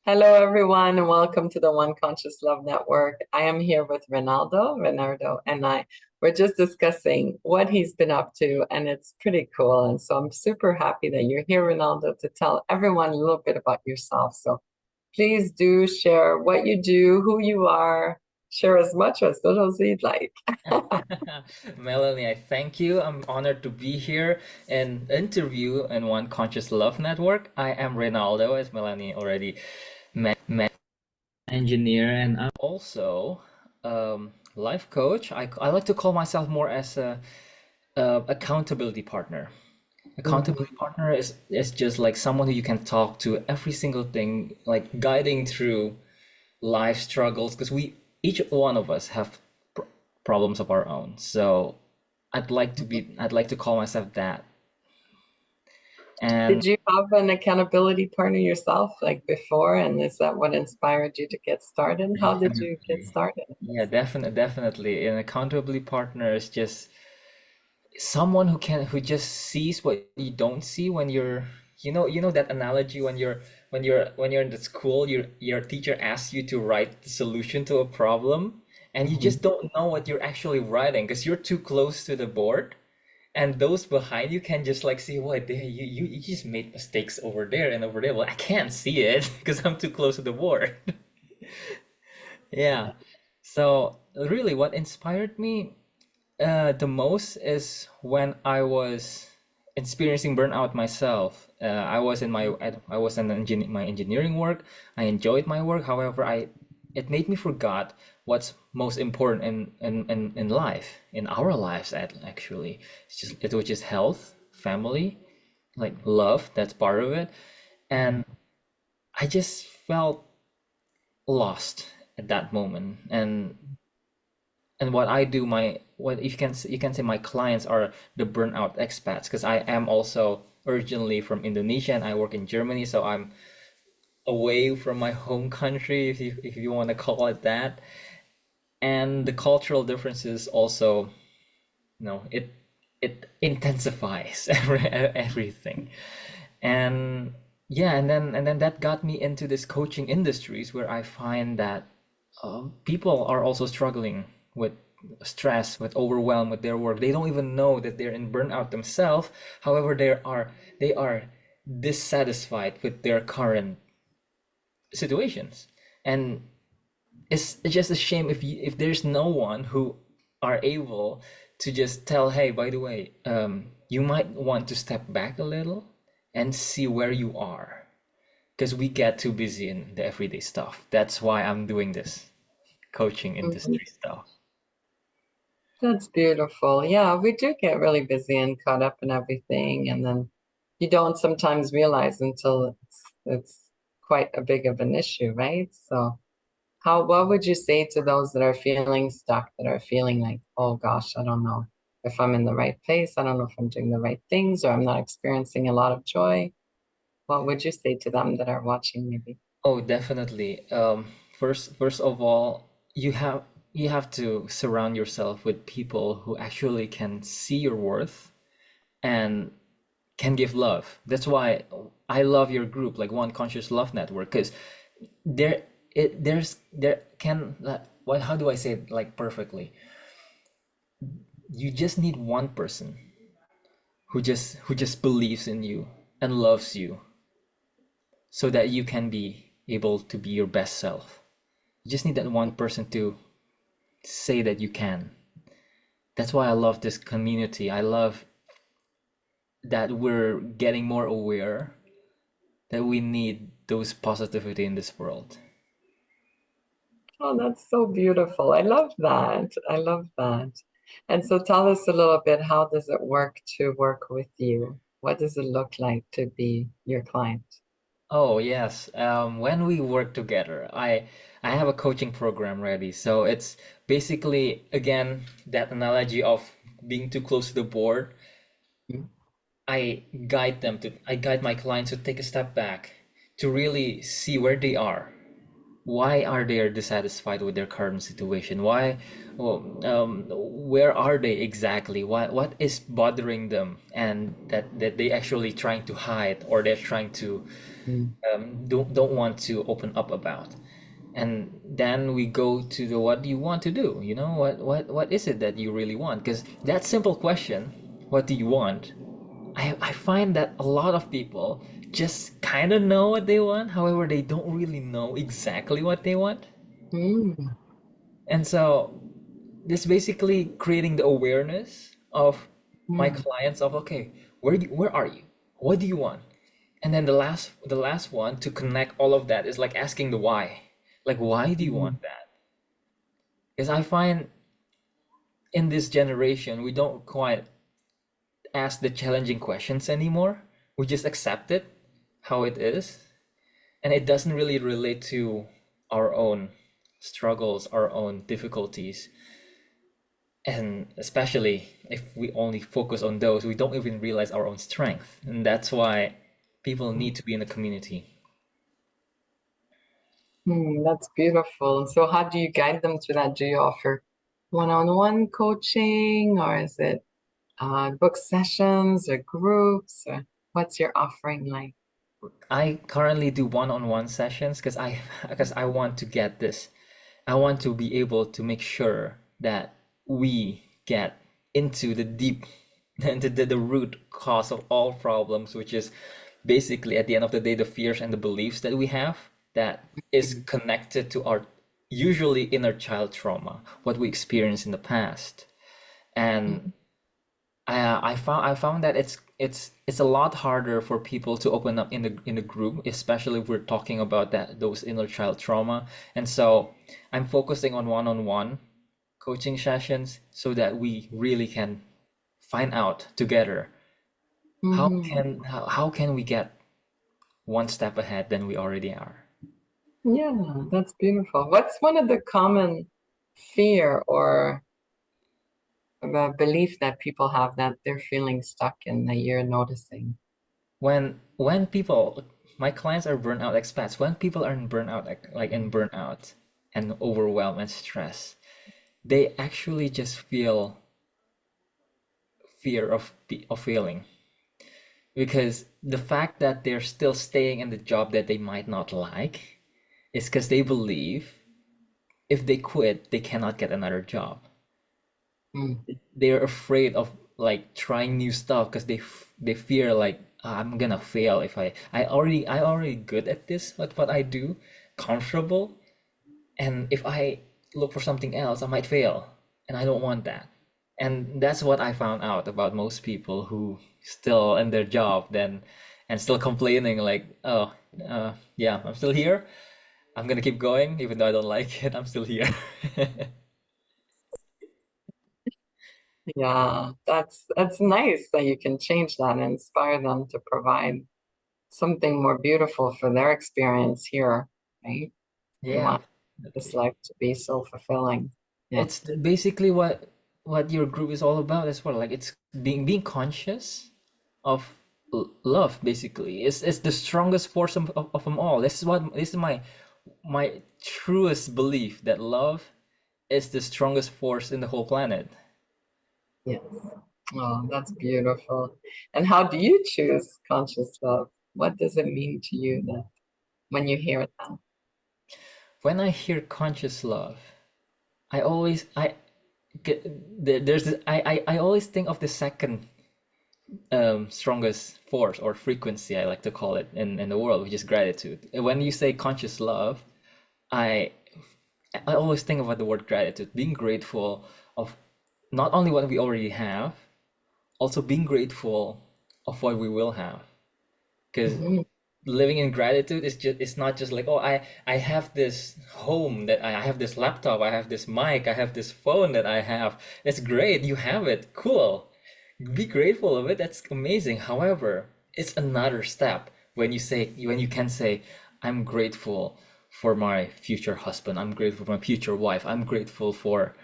Hello, everyone, and welcome to the One Conscious Love Network. I am here with Reynaldo, and I. We're just discussing what he's been up to, and it's pretty cool. And so I'm super happy that you're here, Reynaldo, to tell everyone a little bit about yourself. So please do share what you do, who you are, share as much or as little as you'd like. Melanie, I thank you. I'm honored to be here and interview in One Conscious Love Network. I am Reynaldo, as Melanie already mentioned, engineer, and I'm also life coach. I like to call myself more as a accountability partner. Mhm. Accountability partner is just like someone who you can talk to every single thing, like guiding through life struggles, because we each one of us have pr problems of our own. So I'd like to call myself that. And Did you have an accountability partner yourself, like before? And is that what inspired you to get started? How did you get definitely, started in yeah, this? definitely, an accountability partner is just someone who just sees what you don't see when you're, you know that analogy when you're in the school, your teacher asks you to write the solution to a problem, and you Mhm. just don't know what you're actually writing because you're too close to the board. And those behind you can just like see what they you just made mistakes over there and over there. Well, I can't see it because I'm too close to the board. Yeah. So really, what inspired me the most is when I was experiencing burnout myself. I was in I was in my engineering work. I enjoyed my work. However, I it made me forgot what's most important in life, in our lives actually. Which is health, family, like love. That's part of it, and I just felt lost at that moment. And what I do, my what you can say my clients are the burnout expats, because I am also originally from Indonesia and I work in Germany, so I'm away from my home country, if you want to call it that. And the cultural differences also, it intensifies everything. And yeah, and then that got me into this coaching industries where I find that people are also struggling with stress, with overwhelm with their work. They don't even know that they're in burnout themselves. However, they are dissatisfied with their current situations. And it's just a shame if there's no one who are able to just tell, hey, by the way, you might want to step back a little and see where you are, because we get too busy in the everyday stuff. That's why I'm doing this coaching Mhm. industry stuff. That's beautiful. Yeah, we do get really busy and caught up in everything, and then you don't sometimes realize until it's quite a big of an issue, right? So what would you say to those that are feeling stuck, that are feeling like, oh gosh, I don't know if I'm in the right place, I don't know if I'm doing the right things, or I'm not experiencing a lot of joy? What would you say to them that are watching maybe? Oh, definitely. First of all, you have to surround yourself with people who actually can see your worth and can give love. That's why I love your group, like One Conscious Love Network, because there can what how do I say it like perfectly? You just need one person who just believes in you and loves you, so that you can be able to be your best self. You just need that one person to say that you can. That's why I love this community. I love that we're getting more aware that we need those positivity in this world. Oh, that's so beautiful. I love that. I love that. And so tell us a little bit, how does it work to work with you? What does it look like to be your client? Oh, yes. When we work together, I have a coaching program ready. So it's basically again that analogy of being too close to the board. I guide my clients to take a step back to really see where they are, why are they dissatisfied with their current situation? Why, well, where are they exactly? What is bothering them, and that they actually trying to hide, or they're trying to Mm, don't want to open up about. And then we go to the what do you want to do? You know, what is it that you really want? Because that simple question, what do you want? I find that a lot of people just kind of know what they want, however, they don't really know exactly what they want. mm, And so this basically creating the awareness of my mm, clients of okay, where are you? What do you want? And then the last one to connect all of that is like asking the why. Like why do you mm, want that? Because I find in this generation we don't quite ask the challenging questions anymore. We just accept it how it is, and it doesn't really relate to our own struggles, our own difficulties. And especially if we only focus on those, we don't even realize our own strength. And that's why people need to be in a community. that's beautiful. So how do you guide them through that? Do you offer one-on-one coaching, or is it book sessions or groups, or what's your offering like? I currently do one-on-one sessions because I want to get this. I want to be able to make sure that we get into the deep the root cause of all problems, which is basically at the end of the day the fears and the beliefs that we have that is Mm, connected to our usually inner child trauma, what we experienced in the past. And mm, I found that it's a lot harder for people to open up in the group, especially if we're talking about that those inner child trauma. And so I'm focusing on one-on-one coaching sessions so that we really can find out together mhm. how can we get one step ahead than we already are. Yeah, that's beautiful. What's one of the common fear or belief that people have that they're feeling stuck in that you're noticing? When people my clients are burnout expats, when people are in burnout like in burnout and overwhelm and stress, they actually just feel fear of failing because the fact that they're still staying in the job that they might not like is because they believe if they quit they cannot get another job. Mm, They're afraid of like trying new stuff because they fear like, "Ah, I'm gonna fail if I already good at this what I do, comfortable, and if I look for something else I might fail, and I don't want that." And that's what I found out about most people who still in their job then and still complaining like, oh, yeah, I'm still here, I'm gonna keep going even though I don't like it, I'm still here. yeah, that's nice that you can change that and inspire them to provide something more beautiful for their experience here, right? We Yeah, want this definitely. life to be so fulfilling. Yeah. It's basically what your group is all about as well. Like it's being conscious of love. Basically, it's the strongest force of them all. This is my truest belief that love is the strongest force in the whole planet. Yes. Oh, that's beautiful. And how do you choose conscious love? What does it mean to you that when you hear that? When I hear conscious love, I always I get there's this, I always think of the second strongest force or frequency I like to call it in the world, which is gratitude. When you say conscious love, I I always think about the word gratitude, being grateful of not only what we already have, also being grateful of what we will have. Because Mhm, living in gratitude is just it's not just like, oh, I have this home that I have this laptop, I have this mic, I have this phone that I have. It's great, you have it, cool. Be grateful of it, that's amazing. However, it's another step when you can say, I'm grateful for my future husband, I'm grateful for my future wife, I'm grateful for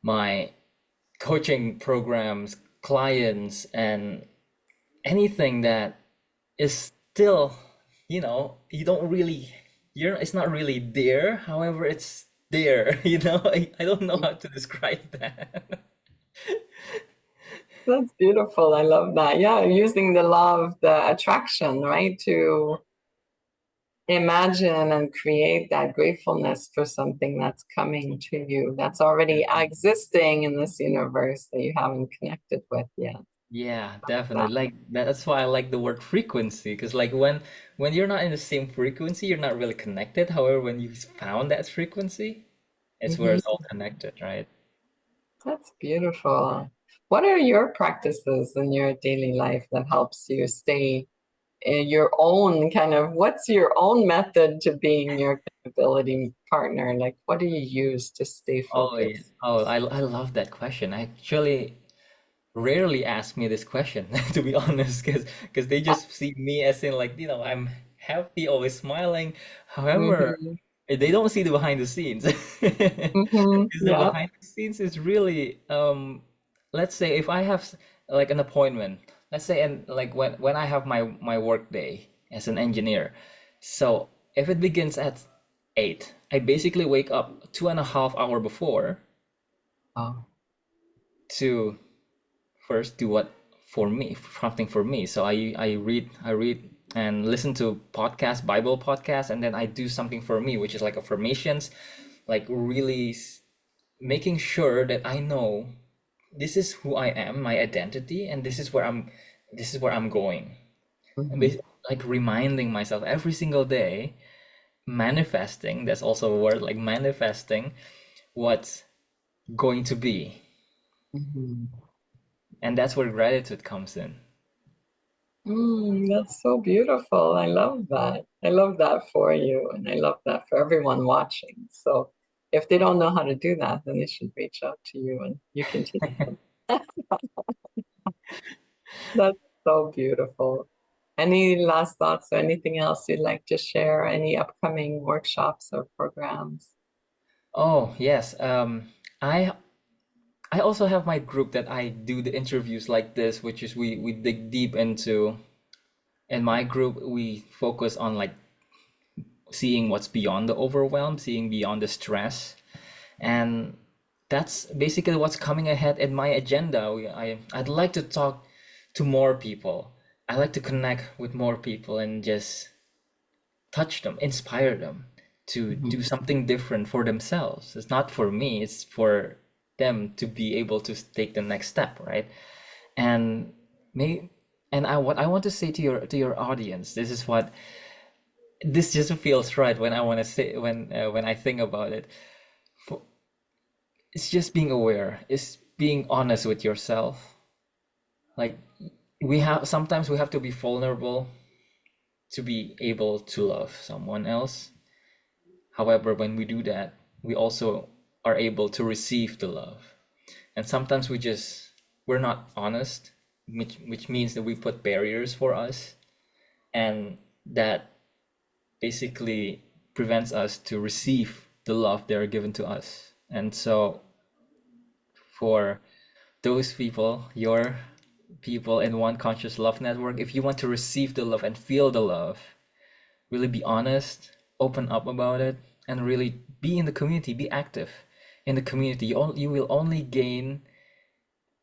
my coaching programs, clients, and anything that is still, you don't really. you're it's not really there, however, it's there, you know? I don't know how to describe that. That's beautiful. I love that. Yeah, using the law of the attraction, right? To imagine and create that gratefulness for something that's coming to you, that's already existing in this universe that you haven't connected with yet. Yeah, That. definitely. Like that's why I like the word frequency, because like when you're not in the same frequency, you're not really connected. However, when you found that frequency, it's where Mhm. it's all connected, right? That's beautiful. What are your practices in your daily life that helps you stay in your own kind of, what's your own method to being your accountability partner? Like, what do you use to stay Oh yeah. focused? Oh, I love that question. I actually rarely ask me this question, to be honest, because they just see me as in like, I'm happy, always smiling. However, Mm-hmm. they don't see the behind the scenes. Mm-hmm. Because the Yeah. behind the scenes is really, let's say if I have like an appointment, let's say, and like when I have my work day as an engineer, so if it begins at 8, I basically wake up 2.5 hour before Oh. to first do what for me, something for me. So I read and listen to podcasts, Bible podcasts, and then I do something for me, which is like affirmations, like really making sure that I know this is who I am, my identity, and this is where I'm going. And Mm-hmm. like reminding myself every single day, manifesting, that's also a word, like manifesting what's going to be. Mm-hmm. And that's where gratitude comes in. That's so beautiful. I love that. I love that for you, and I love that for everyone watching. So, if they don't know how to do that, then they should reach out to you and you can teach them. That's so beautiful. Any last thoughts or anything else you'd like to share? Any upcoming workshops or programs? Oh, yes. I also have my group that I do the interviews like this, which is we dig deep into. In my group, we focus on like seeing what's beyond the overwhelm, seeing beyond the stress, and that's basically what's coming ahead in my agenda. I'd like to talk to more people. I like to connect with more people and just touch them, inspire them to do Mhm. something different for themselves. It's not for me, it's for them to be able to take the next step, right? And may and I what I want to say to your audience, this just feels right when I want to say when I think about it. For, it's just being aware, it's being honest with yourself. Like we have to be vulnerable to be able to love someone else. However, when we do that, we also are able to receive the love. And sometimes we're not honest, which means that we put barriers for us, and that basically prevents us to receive the love that are given to us. And so for those people, your people in One Conscious Love Network, if you want to receive the love and feel the love, really be honest, open up about it, and really be in the community, be active in the community. You will only gain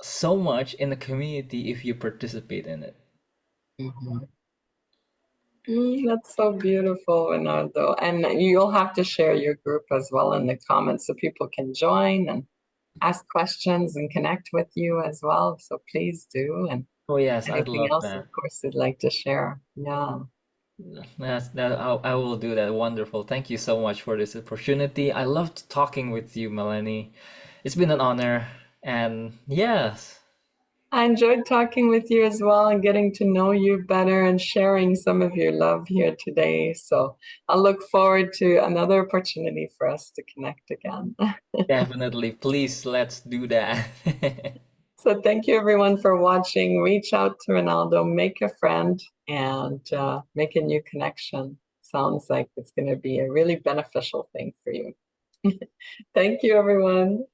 so much in the community if you participate in it. Mhm. That's so beautiful, Reynaldo. And you'll have to share your group as well in the comments so people can join and ask questions and connect with you as well. So please do. And Oh yes, I'd anything love else, of that. course, you'd like to share. Yeah. I will do that. Wonderful. Thank you so much for this opportunity. I loved talking with you, Melanie. It's been an honor. And yes, I enjoyed talking with you as well and getting to know you better and sharing some of your love here today. So I'll look forward to another opportunity for us to connect again. definitely. Please, let's do that. So thank you everyone for watching. Reach out to Ronaldo, make a friend, and make a new connection. Sounds like it's going to be a really beneficial thing for you. Thank you, everyone.